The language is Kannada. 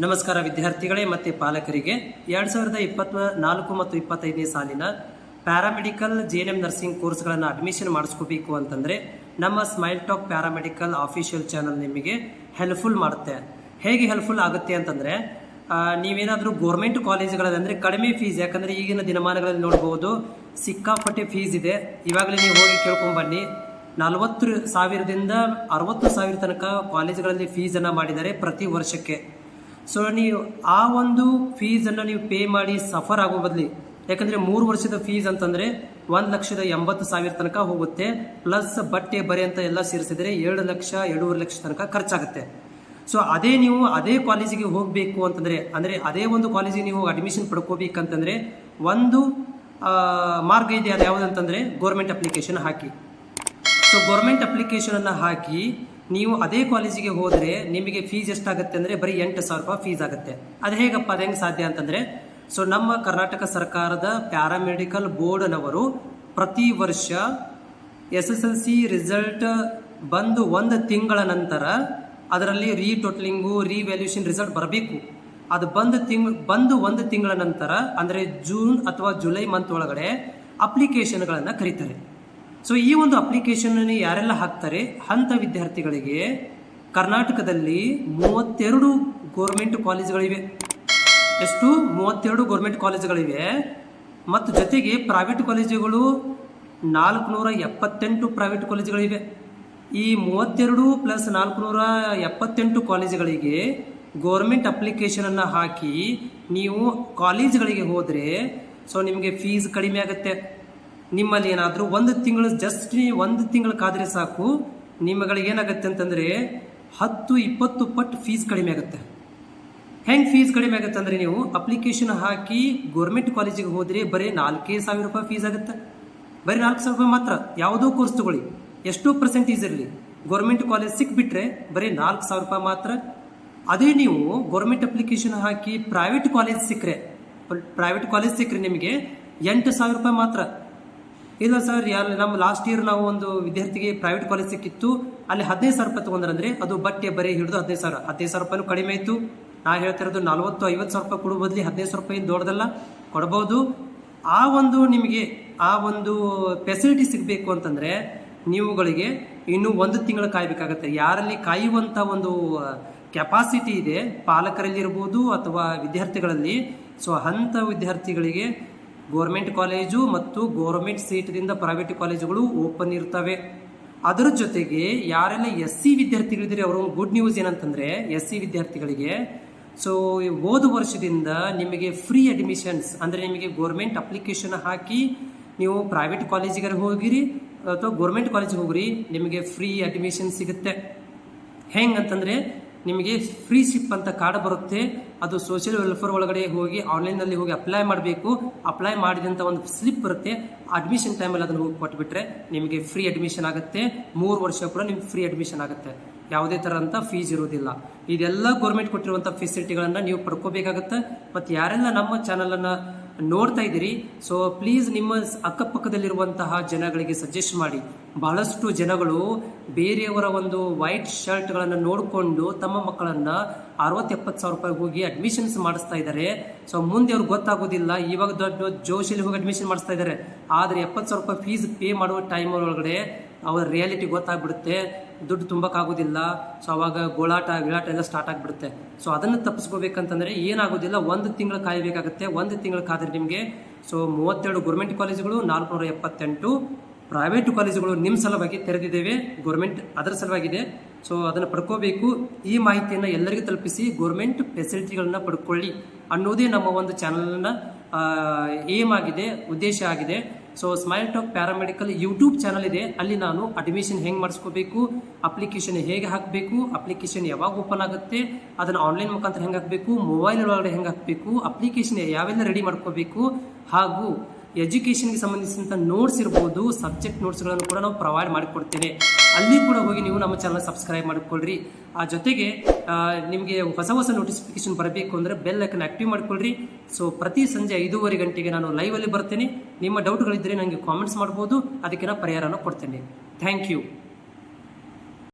ನಮಸ್ಕಾರ ವಿದ್ಯಾರ್ಥಿಗಳೇ ಮತ್ತು ಪಾಲಕರಿಗೆ 2024 ಮತ್ತು 25ನೇ ಸಾಲಿನ ಪ್ಯಾರಾಮೆಡಿಕಲ್ JNM ನರ್ಸಿಂಗ್ ಕೋರ್ಸ್ಗಳನ್ನು ಅಡ್ಮಿಷನ್ ಮಾಡಿಸ್ಕೋಬೇಕು ಅಂತಂದರೆ ನಮ್ಮ smile talk paramedical official channel ನಿಮಗೆ ಹೆಲ್ಪ್ಫುಲ್ ಮಾಡುತ್ತೆ. ಹೇಗೆ ಹೆಲ್ಪ್ಫುಲ್ ಆಗುತ್ತೆ ಅಂತಂದರೆ ನೀವೇನಾದರೂ ಗೋರ್ಮೆಂಟ್ ಕಾಲೇಜುಗಳಂದರೆ ಕಡಿಮೆ ಫೀಸ್, ಯಾಕಂದರೆ ಈಗಿನ ದಿನಮಾನಗಳಲ್ಲಿ ನೋಡ್ಬೋದು ಸಿಕ್ಕಾಪಟ್ಟೆ ಫೀಸ್ ಇದೆ. ಇವಾಗಲೇ ನೀವು ಹೋಗಿ ಕೇಳ್ಕೊಂಬನ್ನಿ, 40,000ದಿಂದ 60,000 ತನಕ ಕಾಲೇಜುಗಳಲ್ಲಿ ಫೀಸನ್ನು ಮಾಡಿದ್ದಾರೆ ಪ್ರತಿ ವರ್ಷಕ್ಕೆ. ಸೊ ನೀವು ಆ ಒಂದು ಫೀಸನ್ನು ನೀವು ಪೇ ಮಾಡಿ ಸಫರ್ ಆಗೋ ಬದಲಿ, ಯಾಕಂದರೆ 3 ವರ್ಷದ ಫೀಸ್ ಅಂತಂದರೆ 1,80,000 ತನಕ ಹೋಗುತ್ತೆ. ಪ್ಲಸ್ ಬಟ್ಟೆ ಬರೆ ಅಂತ ಎಲ್ಲ ಸೇರಿಸಿದರೆ 2 ಲಕ್ಷ 2.5 ಲಕ್ಷ ತನಕ ಖರ್ಚಾಗುತ್ತೆ. ಸೊ ನೀವು ಅದೇ ಕಾಲೇಜಿಗೆ ಹೋಗಬೇಕು ಅಂತಂದರೆ, ಅಂದರೆ ಅದೇ ಒಂದು ಕಾಲೇಜಿಗೆ ನೀವು ಅಡ್ಮಿಷನ್ ಪಡ್ಕೋಬೇಕಂತಂದರೆ ಒಂದು ಮಾರ್ಗ ಇದೆ. ಅದು ಯಾವುದಂತಂದರೆ ಗೋರ್ಮೆಂಟ್ ಅಪ್ಲಿಕೇಶನ್ ಹಾಕಿ. ಸೊ ಗೋರ್ಮೆಂಟ್ ಅಪ್ಲಿಕೇಶನನ್ನು ಹಾಕಿ ನೀವು ಅದೇ ಕಾಲೇಜಿಗೆ ಹೋದರೆ ನಿಮಗೆ ಫೀಸ್ ಎಷ್ಟಾಗುತ್ತೆ ಅಂದರೆ ಬರೀ 8,000 ರೂಪಾಯಿ ಫೀಸ್ ಆಗುತ್ತೆ. ಅದು ಹೇಗಪ್ಪ, ಅದು ಹೆಂಗೆ ಸಾಧ್ಯ ಅಂತಂದರೆ, ಸೊ ನಮ್ಮ ಕರ್ನಾಟಕ ಸರ್ಕಾರದ ಪ್ಯಾರಾಮೆಡಿಕಲ್ ಬೋರ್ಡ್ನವರು ಪ್ರತಿ ವರ್ಷ SSLC ರಿಸಲ್ಟ್ ಬಂದು 1 ತಿಂಗಳ ನಂತರ ಅದರಲ್ಲಿ ರೀಟೋಟಲಿಂಗು ರಿವ್ಯಾಲ್ಯೂಷನ್ ರಿಸಲ್ಟ್ ಬರಬೇಕು. ಅದು ಬಂದು 1 ತಿಂಗಳ ನಂತರ ಅಂದರೆ ಜೂನ್ ಅಥವಾ ಜುಲೈ ಮಂತ್ ಒಳಗಡೆ ಅಪ್ಲಿಕೇಶನ್ಗಳನ್ನು ಕರೀತಾರೆ. ಸೊ ಈ ಒಂದು ಅಪ್ಲಿಕೇಶನ್ ಯಾರೆಲ್ಲ ಹಾಕ್ತಾರೆ ಅಂಥ ವಿದ್ಯಾರ್ಥಿಗಳಿಗೆ ಕರ್ನಾಟಕದಲ್ಲಿ 32 ಗೋರ್ಮೆಂಟ್ ಕಾಲೇಜುಗಳಿವೆ. ಎಷ್ಟು? 32 ಗೋರ್ಮೆಂಟ್ ಕಾಲೇಜುಗಳಿವೆ. ಮತ್ತು ಜೊತೆಗೆ ಪ್ರೈವೇಟ್ ಕಾಲೇಜುಗಳು 478 ಪ್ರೈವೇಟ್ ಕಾಲೇಜುಗಳಿವೆ. ಈ 32 ಪ್ಲಸ್ 478 ಕಾಲೇಜುಗಳಿಗೆ ಗೋರ್ಮೆಂಟ್ ಅಪ್ಲಿಕೇಶನನ್ನು ಹಾಕಿ ನೀವು ಕಾಲೇಜುಗಳಿಗೆ ಹೋದರೆ ಸೊ ನಿಮಗೆ ಫೀಸ್ ಕಡಿಮೆ ಆಗುತ್ತೆ. ನಿಮ್ಮಲ್ಲಿ ಏನಾದರೂ 1 ತಿಂಗಳು ಜಸ್ಟ್ 1 ತಿಂಗಳು ಕಾದರೆ ಸಾಕು, ನಿಮ್ಮಗಳಿಗೆ ಏನಾಗುತ್ತೆ ಅಂತಂದರೆ 10-20 ಪಟ್ಟು ಫೀಸ್ ಕಡಿಮೆ ಆಗುತ್ತೆ. ಹೆಂಗೆ ಫೀಸ್ ಕಡಿಮೆ ಆಗುತ್ತೆ ಅಂದರೆ, ನೀವು ಅಪ್ಲಿಕೇಶನ್ ಹಾಕಿ ಗೋರ್ಮೆಂಟ್ ಕಾಲೇಜಿಗೆ ಹೋದರೆ ಬರೀ 4,000 ರೂಪಾಯಿ ಫೀಸ್ ಆಗುತ್ತೆ. ಬರೀ 4,000 ರೂಪಾಯಿ ಮಾತ್ರ. ಯಾವುದೋ ಕೋರ್ಸ್ ತಗೊಳ್ಳಿ, ಎಷ್ಟೋ ಪರ್ಸೆಂಟೇಜ್ ಇರಲಿ, ಗೋರ್ಮೆಂಟ್ ಕಾಲೇಜ್ ಸಿಕ್ಬಿಟ್ರೆ ಬರೀ 4,000 ರೂಪಾಯಿ ಮಾತ್ರ. ಅದೇ ನೀವು ಗೋರ್ಮೆಂಟ್ ಅಪ್ಲಿಕೇಶನ್ ಹಾಕಿ ಪ್ರೈವೇಟ್ ಕಾಲೇಜ್ ಸಿಕ್ಕರೆ ನಿಮಗೆ 8,000 ರೂಪಾಯಿ ಮಾತ್ರ. ಇಲ್ಲ ಸರ್, ನಮ್ಮ ಲಾಸ್ಟ್ ಇಯರ್ ನಾವು ಒಂದು ವಿದ್ಯಾರ್ಥಿಗೆ ಪ್ರೈವೇಟ್ ಕಾಲೇಜ್ ಸಿಕ್ಕಿತ್ತು, ಅಲ್ಲಿ 15,000 ರೂಪಾಯಿ ತೊಗೊಂಡ್ರಂದ್ರೆ ಅದು ಬಟ್ಟೆ ಬರೀ ಹಿಡಿದು 15,000 ರೂಪಾಯಿನೂ ಕಡಿಮೆ ಇತ್ತು. ನಾ ಹೇಳ್ತಿರೋದು 40,000-50,000 ರೂಪಾಯಿ ಕೊಡೋ ಬದಲಿ 15,000 ರೂಪಾಯಿ ದೊಡ್ಡದಲ್ಲ, ಕೊಡ್ಬೋದು. ಆ ಒಂದು ಫೆಸಿಲಿಟಿ ಸಿಗಬೇಕು ಅಂತಂದರೆ ನೀವುಗಳಿಗೆ ಇನ್ನೂ 1 ತಿಂಗಳು ಕಾಯಬೇಕಾಗತ್ತೆ. ಯಾರಲ್ಲಿ ಕಾಯುವಂಥ ಒಂದು ಕೆಪಾಸಿಟಿ ಇದೆ ಪಾಲಕರಲ್ಲಿ ಇರ್ಬೋದು ಅಥವಾ ವಿದ್ಯಾರ್ಥಿಗಳಲ್ಲಿ, ಸೊ ಅಂಥ ವಿದ್ಯಾರ್ಥಿಗಳಿಗೆ ಗೋರ್ಮೆಂಟ್ ಕಾಲೇಜು ಮತ್ತು ಗೋರ್ಮೆಂಟ್ ಸೀಟ್ದಿಂದ ಪ್ರೈವೇಟ್ ಕಾಲೇಜುಗಳು ಓಪನ್ ಇರ್ತವೆ. ಅದರ ಜೊತೆಗೆ ಯಾರೆಲ್ಲ SC ವಿದ್ಯಾರ್ಥಿಗಳಿದ್ರೆ ಅವರ ಗುಡ್ ನ್ಯೂಸ್ ಏನಂತಂದರೆ, SC ವಿದ್ಯಾರ್ಥಿಗಳಿಗೆ ಸೊ ಹೋದ ವರ್ಷದಿಂದ ನಿಮಗೆ ಫ್ರೀ ಅಡ್ಮಿಷನ್ಸ್, ಅಂದರೆ ನಿಮಗೆ ಗೋರ್ಮೆಂಟ್ ಅಪ್ಲಿಕೇಶನ್ ಹಾಕಿ ನೀವು ಪ್ರೈವೇಟ್ ಕಾಲೇಜಿಗೆ ಹೋಗಿರಿ ಅಥವಾ ಗೋರ್ಮೆಂಟ್ ಕಾಲೇಜಿಗೆ ಹೋಗಿರಿ, ನಿಮಗೆ ಫ್ರೀ ಅಡ್ಮಿಷನ್ ಸಿಗುತ್ತೆ. ಹೆಂಗಂತಂದರೆ ನಿಮಗೆ ಫ್ರೀ ಶಿಪ್ ಅಂತ ಕಾರ್ಡ್ ಬರುತ್ತೆ. ಅದು ಸೋಷಿಯಲ್ ವೆಲ್ಫೇರ್ ಒಳಗಡೆ ಹೋಗಿ ಆನ್ಲೈನಲ್ಲಿ ಹೋಗಿ ಅಪ್ಲೈ ಮಾಡಬೇಕು. ಅಪ್ಲೈ ಮಾಡಿದಂಥ ಒಂದು ಸ್ಲಿಪ್ ಬರುತ್ತೆ. ಅಡ್ಮಿಷನ್ ಟೈಮಲ್ಲಿ ಅದನ್ನು ಹೋಗಿ ಕೊಟ್ಬಿಟ್ರೆ ನಿಮಗೆ ಫ್ರೀ ಅಡ್ಮಿಷನ್ ಆಗುತ್ತೆ. 3 ವರ್ಷ ಕೂಡ ನಿಮ್ಗೆ ಫ್ರೀ ಅಡ್ಮಿಷನ್ ಆಗುತ್ತೆ. ಯಾವುದೇ ಥರ ಅಂತ ಫೀಸ್ ಇರೋದಿಲ್ಲ. ಇದೆಲ್ಲ ಗೌರ್ಮೆಂಟ್ ಕೊಟ್ಟಿರುವಂಥ ಫೆಸಿಲಿಟಿಗಳನ್ನು ನೀವು ಪಡ್ಕೋಬೇಕಾಗತ್ತೆ. ಮತ್ತು ಯಾರೆಲ್ಲ ನಮ್ಮ ಚಾನಲನ್ನು ನೋಡ್ತಾ ಇದ್ದೀರಿ, ಸೊ ಪ್ಲೀಸ್ ನಿಮ್ಮ ಅಕ್ಕಪಕ್ಕದಲ್ಲಿರುವಂತಹ ಜನಗಳಿಗೆ ಸಜೆಸ್ಟ್ ಮಾಡಿ. ಬಹಳಷ್ಟು ಜನಗಳು ಬೇರೆಯವರ ಒಂದು ವೈಟ್ ಶರ್ಟ್ಗಳನ್ನು ನೋಡಿಕೊಂಡು ತಮ್ಮ ಮಕ್ಕಳನ್ನು 60,000-70,000 ರೂಪಾಯಿ ಹೋಗಿ ಅಡ್ಮಿಷನ್ಸ್ ಮಾಡಿಸ್ತಾ ಇದ್ದಾರೆ. ಸೊ ಮುಂದೆ ಅವ್ರಿಗೆ ಗೊತ್ತಾಗೋದಿಲ್ಲ. ಇವಾಗ ದೊಡ್ಡ ಜೋಶಲ್ಲಿ ಹೋಗಿ ಅಡ್ಮಿಷನ್ ಮಾಡಿಸ್ತಾ ಇದ್ದಾರೆ. ಆದರೆ 70,000 ರೂಪಾಯಿ ಫೀಸ್ ಪೇ ಮಾಡುವ ಟೈಮ್ ಒಳಗಡೆ ಅವರ ರಿಯಾಲಿಟಿ ಗೊತ್ತಾಗ್ಬಿಡುತ್ತೆ, ದುಡ್ಡು ತುಂಬಕ್ಕಾಗೋದಿಲ್ಲ. ಸೊ ಅವಾಗ ಗೋಳಾಟ ಎಲ್ಲ ಸ್ಟಾರ್ಟ್ ಆಗಿಬಿಡುತ್ತೆ. ಸೊ ಅದನ್ನು ತಪ್ಪಿಸ್ಕೋಬೇಕಂತಂದರೆ ಏನಾಗೋದಿಲ್ಲ, 1 ತಿಂಗಳು ಕಾಯಬೇಕಾಗುತ್ತೆ. 1 ತಿಂಗಳು ಕಾದರೆ ನಿಮಗೆ ಸೊ 32 ಗೌರ್ಮೆಂಟ್ ಕಾಲೇಜುಗಳು, 478 ಪ್ರೈವೇಟ್ ಕಾಲೇಜುಗಳು ನಿಮ್ಮ ಸಲುವಾಗಿ ತೆರೆದಿದ್ದೇವೆ. ಗೌರ್ಮೆಂಟ್ ಅದರ ಸಲುವಾಗಿದೆ. ಸೊ ಅದನ್ನು ಪಡ್ಕೋಬೇಕು. ಈ ಮಾಹಿತಿಯನ್ನು ಎಲ್ಲರಿಗೂ ತಲುಪಿಸಿ ಗೋರ್ಮೆಂಟ್ ಫೆಸಿಲಿಟಿಗಳನ್ನ ಪಡ್ಕೊಳ್ಳಿ ಅನ್ನೋದೇ ನಮ್ಮ ಒಂದು ಚಾನಲ್ನ ಏಮ್ ಆಗಿದೆ, ಉದ್ದೇಶ ಆಗಿದೆ. So smile talk paramedical YouTube channel ಇದೆ. ಅಲ್ಲಿ ನಾನು ಅಡ್ಮಿಷನ್ ಹೆಂಗೆ ಮಾಡಿಸ್ಕೋಬೇಕು, ಅಪ್ಲಿಕೇಶನ್ ಹೇಗೆ ಹಾಕಬೇಕು, ಅಪ್ಲಿಕೇಶನ್ ಯಾವಾಗ ಓಪನ್ ಆಗುತ್ತೆ, ಅದನ್ನು ಆನ್ಲೈನ್ ಮುಖಾಂತರ ಹೆಂಗೆ ಹಾಕಬೇಕು, ಮೊಬೈಲ್ ಒಳಗಡೆ ಹೆಂಗೆ ಹಾಕಬೇಕು, ಅಪ್ಲಿಕೇಶನ್ ಯಾವೆಲ್ಲ ರೆಡಿ ಮಾಡ್ಕೋಬೇಕು, ಹಾಗೂ ಎಜುಕೇಷನ್ಗೆ ಸಂಬಂಧಿಸಿದಂಥ ನೋಟ್ಸ್ ಇರ್ಬೋದು, ಸಬ್ಜೆಕ್ಟ್ ನೋಟ್ಸ್ಗಳನ್ನು ಕೂಡ ನಾವು ಪ್ರೊವೈಡ್ ಮಾಡಿಕೊಡ್ತೇವೆ. ಅಲ್ಲಿ ಕೂಡ ಹೋಗಿ ನೀವು ನಮ್ಮ ಚಾನಲ್ ಸಬ್ಸ್ಕ್ರೈಬ್ ಮಾಡಿಕೊಳ್ಳ್ರಿ. ಆ ಜೊತೆಗೆ ನಿಮಗೆ ಹೊಸ ನೋಟಿಫಿಕೇಶನ್ ಬರಬೇಕು ಅಂದರೆ ಬೆಲ್ ಐಕನ್ ಆಕ್ಟಿವ್ ಮಾಡಿಕೊಳ್ಳ್ರಿ. ಸೊ ಪ್ರತಿ ಸಂಜೆ 5:30 ಗಂಟೆಗೆ ನಾನು ಲೈವಲ್ಲಿ ಬರ್ತೇನೆ. ನಿಮ್ಮ ಡೌಟ್ಗಳಿದ್ದರೆ ನನಗೆ ಕಾಮೆಂಟ್ಸ್ ಮಾಡ್ಬೋದು, ಅದಕ್ಕೆ ನಾನು ಪರಿಹಾರನ ಕೊಡ್ತೇನೆ. Thank you.